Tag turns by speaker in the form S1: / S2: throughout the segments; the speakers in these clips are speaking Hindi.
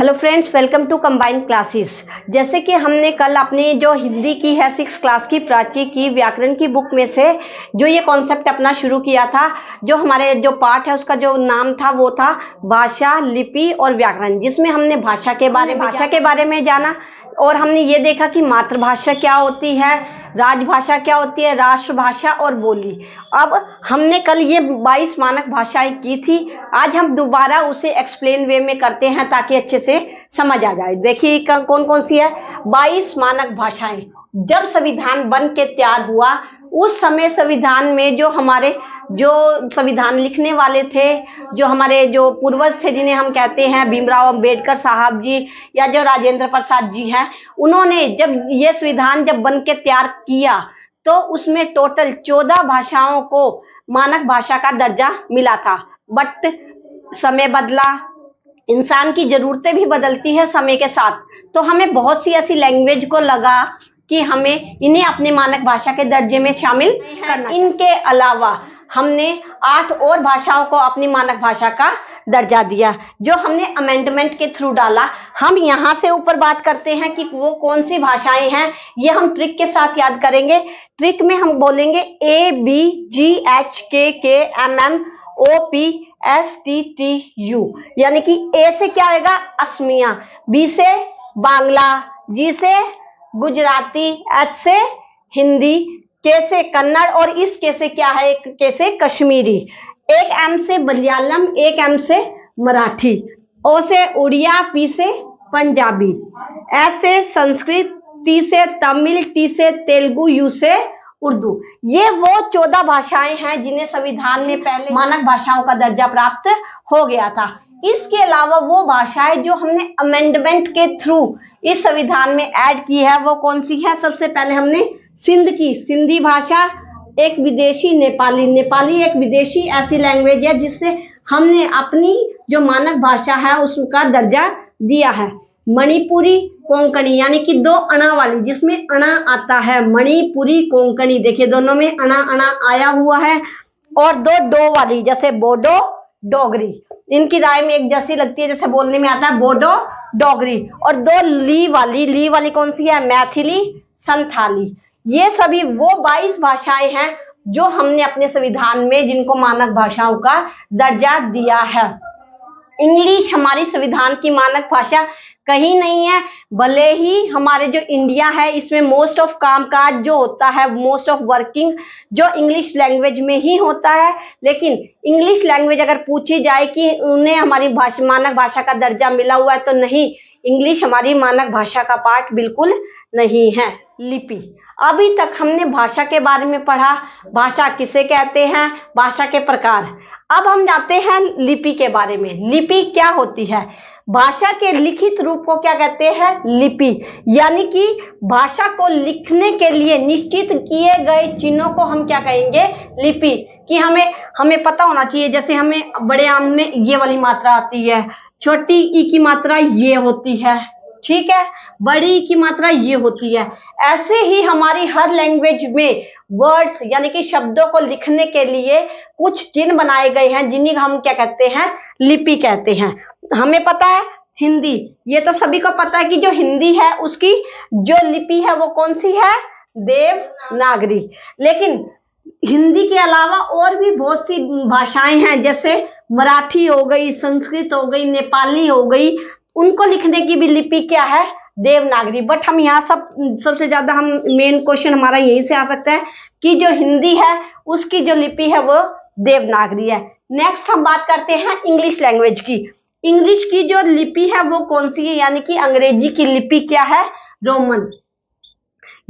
S1: Hello friends, welcome to combined classes. जैसे कि हमने कल अपनी जो हिंदी की है 6th क्लास की प्राची की व्याकरण की बुक में से जो ये कॉन्सेप्ट अपना शुरू किया था, जो हमारे जो पार्ट है उसका जो नाम था वो था भाषा, लिपि और व्याकरण, जिसमें हमने भाषा के बारे में जाना और हमने ये देखा कि मातृभाषा क्या होती है, राजभाषा क्या होती है, राष्ट्रभाषा और बोली। अब हमने कल ये 22 मानक भाषाएं की थी, आज हम दोबारा उसे एक्सप्लेन वे में करते हैं ताकि अच्छे से समझ आ जाए। देखिए कौन कौन सी है 22 मानक भाषाएं। जब संविधान बन के तैयार हुआ उस समय संविधान में जो संविधान लिखने वाले थे, जो हमारे जो पूर्वज थे जिन्हें हम कहते हैं भीमराव अंबेडकर साहब जी या जो राजेंद्र प्रसाद जी हैं, उन्होंने जब ये संविधान बन के तैयार किया तो उसमें टोटल 14 भाषाओं को मानक भाषा का दर्जा मिला था। बट समय बदला, इंसान की जरूरतें भी बदलती है समय के साथ, तो हमें बहुत सी ऐसी लैंग्वेज को लगा कि हमें इन्हें अपने मानक भाषा के दर्जे में शामिल करना। इनके अलावा हमने 8 और भाषाओं को अपनी मानक भाषा का दर्जा दिया, जो हमने अमेंडमेंट के थ्रू डाला। हम यहाँ से ऊपर बात करते हैं कि वो कौन सी भाषाएं हैं, ये हम ट्रिक के साथ याद करेंगे। ट्रिक में हम बोलेंगे ABGHKKMMOPSTTU, यानी कि ए से क्या आएगा असमिया, बी से बांग्ला, जी से गुजराती, एच से हिंदी, के से कन्नड़ और इस के से क्या है, के से कश्मीरी, एक एम से मलयालम, एक एम से मराठी, ओ से उड़िया, पी से पंजाबी, एस से संस्कृत, टी से तमिल, टी से तेलुगु, यू से उर्दू। ये वो 14 भाषाएं हैं जिन्हें संविधान में पहले मानक भाषाओं का दर्जा प्राप्त हो गया था। इसके अलावा वो भाषाएं जो हमने अमेंडमेंट के थ्रू इस संविधान में ऐड की है वो कौन सी है। सबसे पहले हमने सिंधी भाषा, एक विदेशी नेपाली एक विदेशी ऐसी लैंग्वेज है जिससे हमने अपनी जो मानक भाषा है उसका दर्जा दिया है। मणिपुरी कोंकणी, यानी कि 2 अणा वाली, जिसमें अणा आता है, मणिपुरी कोंकणी, देखिए दोनों में अणा अणा आया हुआ है। और 2 डो वाली, जैसे बोडो डोगरी, इनकी राय में एक जैसी लगती है, जैसे बोलने में आता है बोडो डोगरी। और 2 ली वाली कौन सी है, मैथिली संथाली। ये सभी वो 22 भाषाएं हैं जो हमने अपने संविधान में जिनको मानक भाषाओं का दर्जा दिया है। इंग्लिश हमारी संविधान की मानक भाषा कहीं नहीं है, भले ही हमारे जो इंडिया है इसमें मोस्ट ऑफ कामकाज जो होता है, मोस्ट ऑफ वर्किंग जो इंग्लिश लैंग्वेज में ही होता है, लेकिन इंग्लिश लैंग्वेज अगर पूछी जाए कि उन्हें हमारी मानक भाषा का दर्जा मिला हुआ है तो नहीं, इंग्लिश हमारी मानक भाषा का पार्ट बिल्कुल नहीं है। लिपि, अभी तक हमने भाषा के बारे में पढ़ा, भाषा किसे कहते हैं, भाषा के प्रकार। अब हम जाते हैं लिपि के बारे में। लिपि क्या होती है, भाषा के लिखित रूप को क्या कहते हैं, लिपि, यानी कि भाषा को लिखने के लिए निश्चित किए गए चिन्हों को हम क्या कहेंगे, लिपि। कि हमें पता होना चाहिए, जैसे हमें बड़े आम में ये वाली मात्रा आती है, छोटी ई की मात्रा ये होती है, ठीक है, बड़ी ई की मात्रा ये होती है। ऐसे ही हमारी हर लैंग्वेज में वर्ड्स यानी कि शब्दों को लिखने के लिए कुछ चिन्ह बनाए गए हैं जिन्हें हम क्या कहते हैं, लिपि कहते हैं। हमें पता है हिंदी, ये तो सभी को पता है कि जो हिंदी है उसकी जो लिपि है वो कौन सी है, देवनागरी। लेकिन हिंदी के अलावा और भी बहुत सी भाषाएं हैं, जैसे मराठी हो गई, संस्कृत हो गई, नेपाली हो गई, उनको लिखने की भी लिपि क्या है, देवनागरी। बट हम यहाँ सबसे ज्यादा हम मेन क्वेश्चन हमारा यहीं से आ सकता है कि जो हिंदी है उसकी जो लिपि है वो देवनागरी है। नेक्स्ट हम बात करते हैं इंग्लिश लैंग्वेज की। इंग्लिश की जो लिपि है वो कौन सी है, यानी कि अंग्रेजी की लिपि क्या है, रोमन।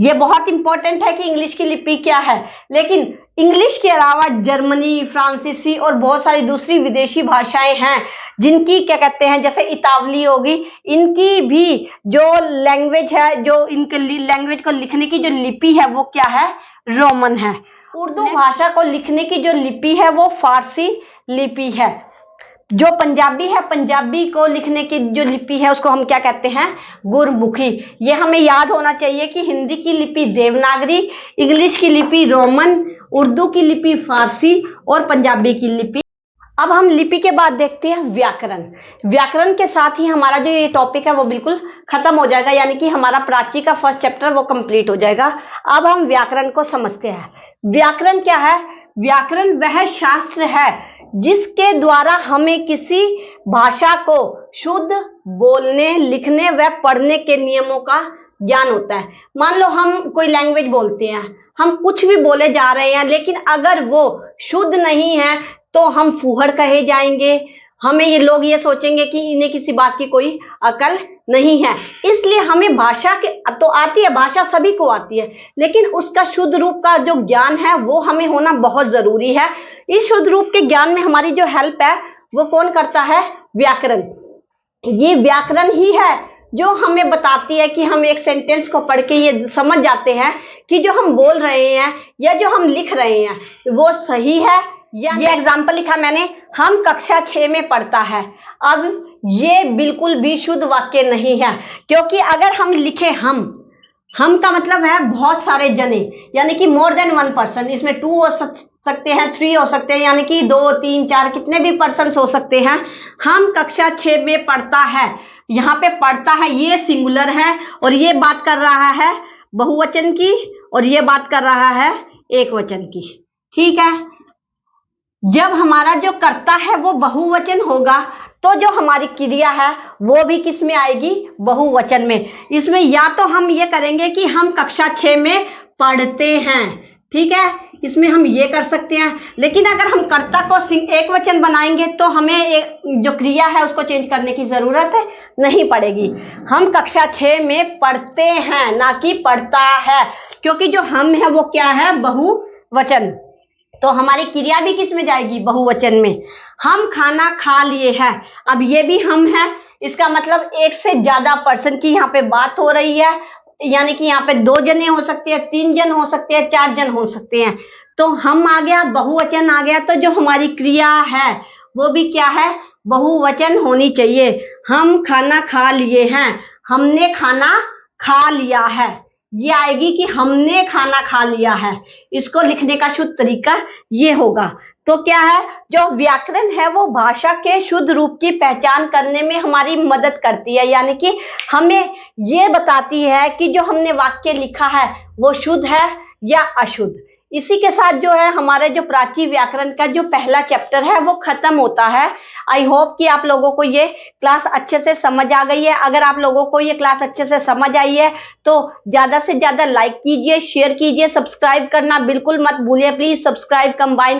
S1: ये बहुत इंपॉर्टेंट है कि इंग्लिश की लिपि क्या है। लेकिन इंग्लिश के अलावा जर्मनी, फ्रांसीसी और बहुत सारी दूसरी विदेशी भाषाएं हैं जिनकी क्या कहते हैं, जैसे इतावली होगी, इनकी भी जो लैंग्वेज है, जो इनके लैंग्वेज को लिखने की जो लिपि है वो क्या है, रोमन है। उर्दू भाषा को लिखने की जो लिपि है वो फारसी लिपि है। जो पंजाबी है, पंजाबी को लिखने की जो लिपि है उसको हम क्या कहते हैं, गुरमुखी। ये हमें याद होना चाहिए कि हिंदी की लिपि देवनागरी, इंग्लिश की लिपि रोमन, उर्दू की लिपि फारसी और पंजाबी की लिपि अब हम लिपि के बाद देखते हैं व्याकरण। व्याकरण के साथ ही हमारा जो ये टॉपिक है वो बिल्कुल खत्म हो जाएगा, यानी कि हमारा प्राची का फर्स्ट चैप्टर वो कंप्लीट हो जाएगा। अब हम व्याकरण को समझते हैं। व्याकरण क्या है? व्याकरण वह शास्त्र है जिसके द्वारा हमें किसी भाषा को शुद्ध बोलने, लिखने व पढ़ने के नियमों का ज्ञान होता है। मान लो हम कोई लैंग्वेज बोलते हैं, हम कुछ भी बोले जा रहे हैं, लेकिन अगर वो शुद्ध नहीं है तो हम फूहड़ कहे जाएंगे। हमें ये लोग ये सोचेंगे कि इन्हें किसी बात की कोई अकल नहीं है। इसलिए हमें भाषा के तो आती है, भाषा सभी को आती है, लेकिन उसका शुद्ध रूप का जो ज्ञान है वो हमें होना बहुत जरूरी है। इस शुद्ध रूप के ज्ञान में हमारी जो हेल्प है वो कौन करता है? व्याकरण। ये व्याकरण ही है जो हमें बताती है कि हम एक सेंटेंस को पढ़ के ये समझ जाते हैं कि जो हम बोल रहे हैं या जो हम लिख रहे हैं वो सही है या ये एग्जाम्पल लिखा मैंने, हम कक्षा 6 में पढ़ता है। अब ये बिल्कुल भी शुद्ध वाक्य नहीं है, क्योंकि अगर हम लिखे हम का मतलब है बहुत सारे जने, यानी कि मोर देन वन पर्सन। इसमें 2 हो सकते हैं, 3 हो सकते हैं, यानी कि 2, 3, 4 कितने भी पर्सन हो सकते हैं। हम कक्षा 6 में पढ़ता है, यहाँ पे पढ़ता है ये सिंगुलर है और ये बात कर रहा है बहुवचन की और ये बात कर रहा है एक वचन की। ठीक है, जब हमारा जो कर्ता है वो बहुवचन होगा तो जो हमारी क्रिया है वो भी किस में आएगी? बहुवचन में। इसमें या तो हम ये करेंगे कि हम कक्षा 6 में पढ़ते हैं, ठीक है, इसमें हम ये कर सकते हैं। लेकिन अगर हम कर्ता को एक वचन बनाएंगे तो हमें जो क्रिया है उसको चेंज करने की जरूरत नहीं पड़ेगी। हम कक्षा 6 में पढ़ते हैं, ना कि पढ़ता है, क्योंकि जो हम है वो क्या है? बहुवचन। तो हमारी क्रिया भी किस में जाएगी? बहुवचन में। हम खाना खा लिए हैं, अब ये भी हम है, इसका मतलब एक से ज्यादा पर्सन की यहाँ पे बात हो रही है, यानी कि यहाँ पे 2 जने हो सकते हैं, 3 जन हो सकते हैं, 4 जन हो सकते हैं। तो हम आ गया, बहुवचन आ गया, तो जो हमारी क्रिया है वो भी क्या है? बहुवचन होनी चाहिए। हम खाना खा लिए हैं, हमने खाना खा लिया है, ये आएगी कि हमने खाना खा लिया है। इसको लिखने का शुद्ध तरीका ये होगा। तो क्या है? जो व्याकरण है वो भाषा के शुद्ध रूप की पहचान करने में हमारी मदद करती है, यानी कि हमें ये बताती है कि जो हमने वाक्य लिखा है वो शुद्ध है या अशुद्ध। इसी के साथ जो है हमारे जो प्राची व्याकरण का जो पहला चैप्टर है वो खत्म होता है। आई होप कि आप लोगों को ये क्लास अच्छे से समझ आ गई है। अगर आप लोगों को ये क्लास अच्छे से समझ आई है तो ज्यादा से ज्यादा लाइक कीजिए, शेयर कीजिए, सब्सक्राइब करना बिल्कुल मत भूलिए। Please subscribe combine